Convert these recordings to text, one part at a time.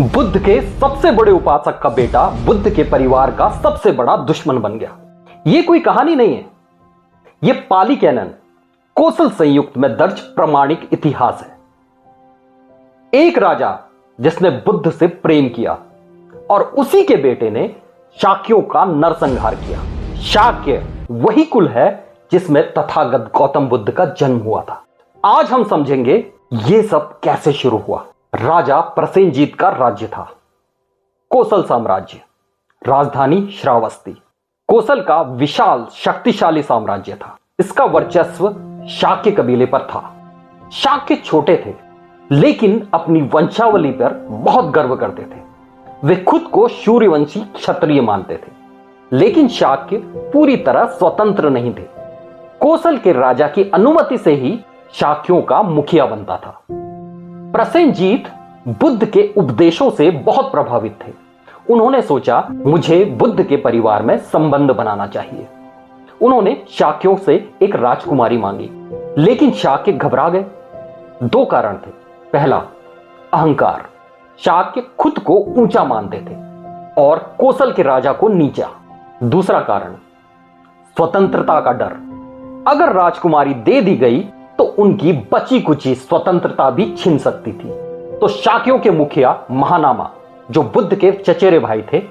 बुद्ध के सबसे बड़े उपासक का बेटा बुद्ध के परिवार का सबसे बड़ा दुश्मन बन गया। यह कोई कहानी नहीं है, यह पाली कैनन कोसल संयुक्त में दर्ज प्रमाणिक इतिहास है। एक राजा जिसने बुद्ध से प्रेम किया और उसी के बेटे ने शाक्यों का नरसंहार किया। शाक्य वही कुल है जिसमें तथागत गौतम बुद्ध का जन्म हुआ था। आज हम समझेंगे यह सब कैसे शुरू हुआ। राजा प्रसेनजीत का राज्य था, कोसल साम्राज्य, राजधानी श्रावस्ती। कोसल का विशाल शक्तिशाली साम्राज्य था। इसका वर्चस्व शाक्य कबीले पर था। शाक्य छोटे थे लेकिन अपनी वंशावली पर बहुत गर्व करते थे। वे खुद को सूर्यवंशी क्षत्रिय मानते थे, लेकिन शाक्य पूरी तरह स्वतंत्र नहीं थे। कोसल के राजा की अनुमति से ही शाक्यों का मुखिया बनता था। प्रसेनजीत बुद्ध के उपदेशों से बहुत प्रभावित थे। उन्होंने सोचा, मुझे बुद्ध के परिवार में संबंध बनाना चाहिए। उन्होंने शाक्यों से एक राजकुमारी मांगी, लेकिन शाक्य घबरा गए। दो कारण थे। पहला, अहंकार। शाक्य खुद को ऊंचा मानते थे और कोसल के राजा को नीचा। दूसरा कारण, स्वतंत्रता का डर। अगर राजकुमारी दे दी गई तो उनकी बची कुची स्वतंत्रता भी छिन सकती थी। तो शाक्यों के मुखिया महानामा, जो बुद्ध के चचेरे भाई थे,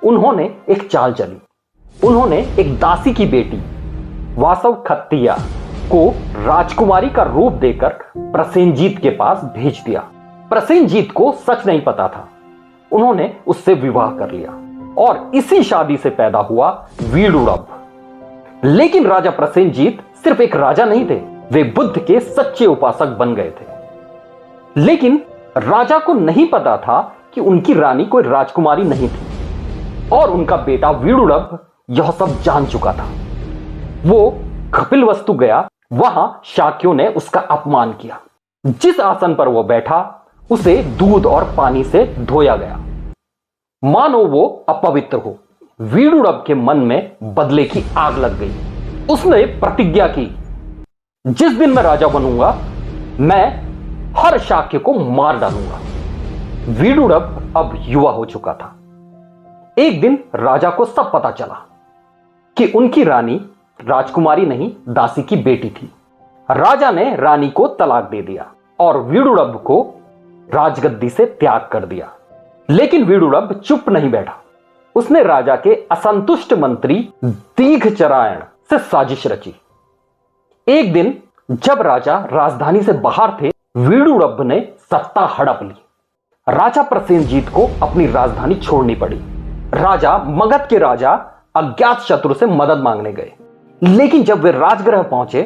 उन्होंने एक चाल चली। उन्होंने एक दासी की बेटी वासव खत्तिया को राजकुमारी का रूप देकर प्रसेनजीत के पास भेज दिया। प्रसेनजीत को सच नहीं पता था। उन्होंने उससे विवाह कर लिया और इसी शादी से पैदा हुआ वीडुडब। लेकिन राजा प्रसेनजीत सिर्फ एक राजा नहीं थे, वे बुद्ध के सच्चे उपासक बन गए थे। लेकिन राजा को नहीं पता था कि उनकी रानी कोई राजकुमारी नहीं थी और उनका बेटा वीडुडब यह सब जान चुका था। वो कपिलवस्तु गया। वहां शाक्यों ने उसका अपमान किया। जिस आसन पर वो बैठा उसे दूध और पानी से धोया गया, मानो वो अपवित्र हो। वीडुडब के मन में बदले की आग लग गई। उसने प्रतिज्ञा की, जिस दिन मैं राजा बनूंगा मैं हर शाक्य को मार डालूंगा। वीडुडब अब युवा हो चुका था। एक दिन राजा को सब पता चला कि उनकी रानी राजकुमारी नहीं, दासी की बेटी थी। राजा ने रानी को तलाक दे दिया और वीडुडब को राजगद्दी से त्याग कर दिया। लेकिन वीडुडब चुप नहीं बैठा। उसने राजा के असंतुष्ट मंत्री दीघचरायण से साजिश रची। एक दिन जब राजा राजधानी से बाहर थे, वीडुडब ने सत्ता हड़प ली। राजा प्रसेनजीत को अपनी राजधानी छोड़नी पड़ी। राजा मगध के राजा अज्ञात शत्रु से मदद मांगने गए, लेकिन जब वे राजगृह पहुंचे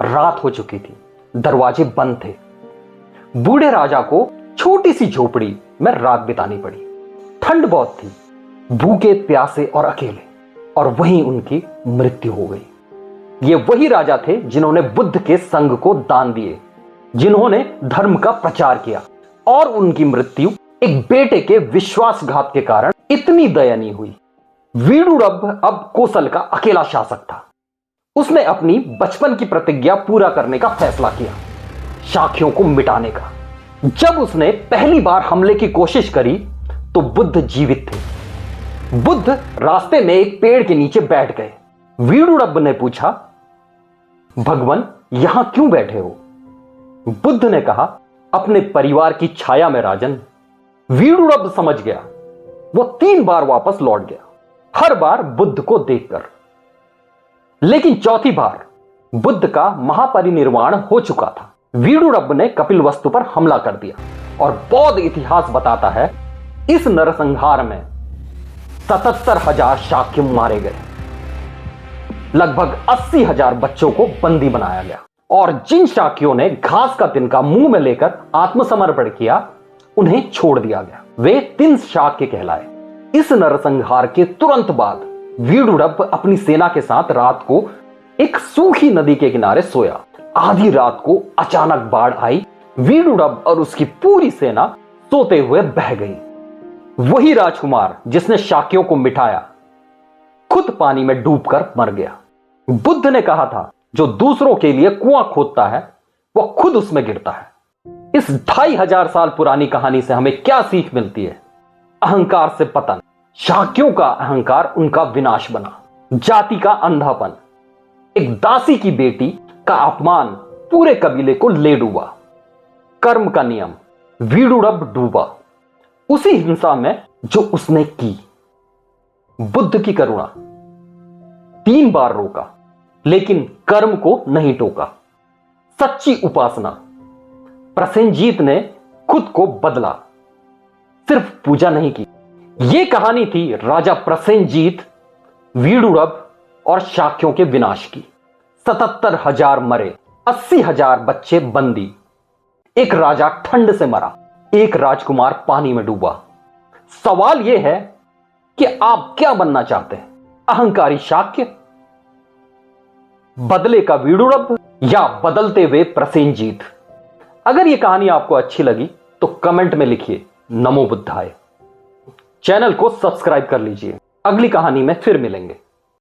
रात हो चुकी थी। दरवाजे बंद थे। बूढ़े राजा को छोटी सी झोपड़ी में रात बितानी पड़ी। ठंड बहुत थी, भूखे प्यासे और अकेले, और वहीं उनकी मृत्यु हो गई। ये वही राजा थे जिन्होंने बुद्ध के संघ को दान दिए, जिन्होंने धर्म का प्रचार किया, और उनकी मृत्यु एक बेटे के विश्वासघात के कारण इतनी दयनीय हुई। वीडुडब अब कोसल का अकेला शासक था। उसने अपनी बचपन की प्रतिज्ञा पूरा करने का फैसला किया, शाक्यों को मिटाने का। जब उसने पहली बार हमले की कोशिश करी तो बुद्ध जीवित थे। बुद्ध रास्ते में एक पेड़ के नीचे बैठ गए। वीडुडब ने पूछा, भगवान यहां क्यों बैठे हो? बुद्ध ने कहा, अपने परिवार की छाया में राजन। वीडुडब समझ गया। वो 3 बार वापस लौट गया, हर बार बुद्ध को देखकर। लेकिन चौथी बार बुद्ध का महापरिनिर्वाण हो चुका था। वीडुडब ने कपिलवस्तु पर हमला कर दिया और बौद्ध इतिहास बताता है इस नरसंहार में 77,000 शाक्य मारे गए। लगभग 80,000 बच्चों को बंदी बनाया गया और जिन शाक्यों ने घास का तिनका मुंह में लेकर आत्मसमर्पण किया उन्हें छोड़ दिया गया। वे 3 शाक्य कहलाए। इस नरसंहार के तुरंत बाद वीडुडब अपनी सेना के साथ रात को एक सूखी नदी के किनारे सोया। आधी रात को अचानक बाढ़ आई। वीडुडब और उसकी पूरी सेना सोते हुए बह गई। वही राजकुमार जिसने शाक्यों को मिटाया खुद पानी में डूबकर मर गया। बुद्ध ने कहा था, जो दूसरों के लिए कुआं खोदता है वह खुद उसमें गिरता है। इस 2500 साल पुरानी कहानी से हमें क्या सीख मिलती है? अहंकार से पतन, शाक्यों का अहंकार उनका विनाश बना, जाति का अंधापन, एक दासी की बेटी का अपमान पूरे कबीले को ले डूबा, कर्म का नियम, वीडुरब डूबा उसी हिंसा में जो उसने की। बुद्ध की करुणा, 3 बार रोका लेकिन कर्म को नहीं टोका। सच्ची उपासना, प्रसेनजीत ने खुद को बदला, सिर्फ पूजा नहीं की। यह कहानी थी राजा प्रसेनजीत, वीडुरब और शाक्यों के विनाश की। 77,000 मरे, 80,000 बच्चे बंदी, एक राजा ठंड से मरा, एक राजकुमार पानी में डूबा। सवाल यह है कि आप क्या बनना चाहते हैं? अहंकारी शाक्य, बदले का वीडुरब या बदलते हुए प्रसेनजीत? अगर यह कहानी आपको अच्छी लगी तो कमेंट में लिखिए नमो बुद्धाय। चैनल को सब्सक्राइब कर लीजिए। अगली कहानी में फिर मिलेंगे।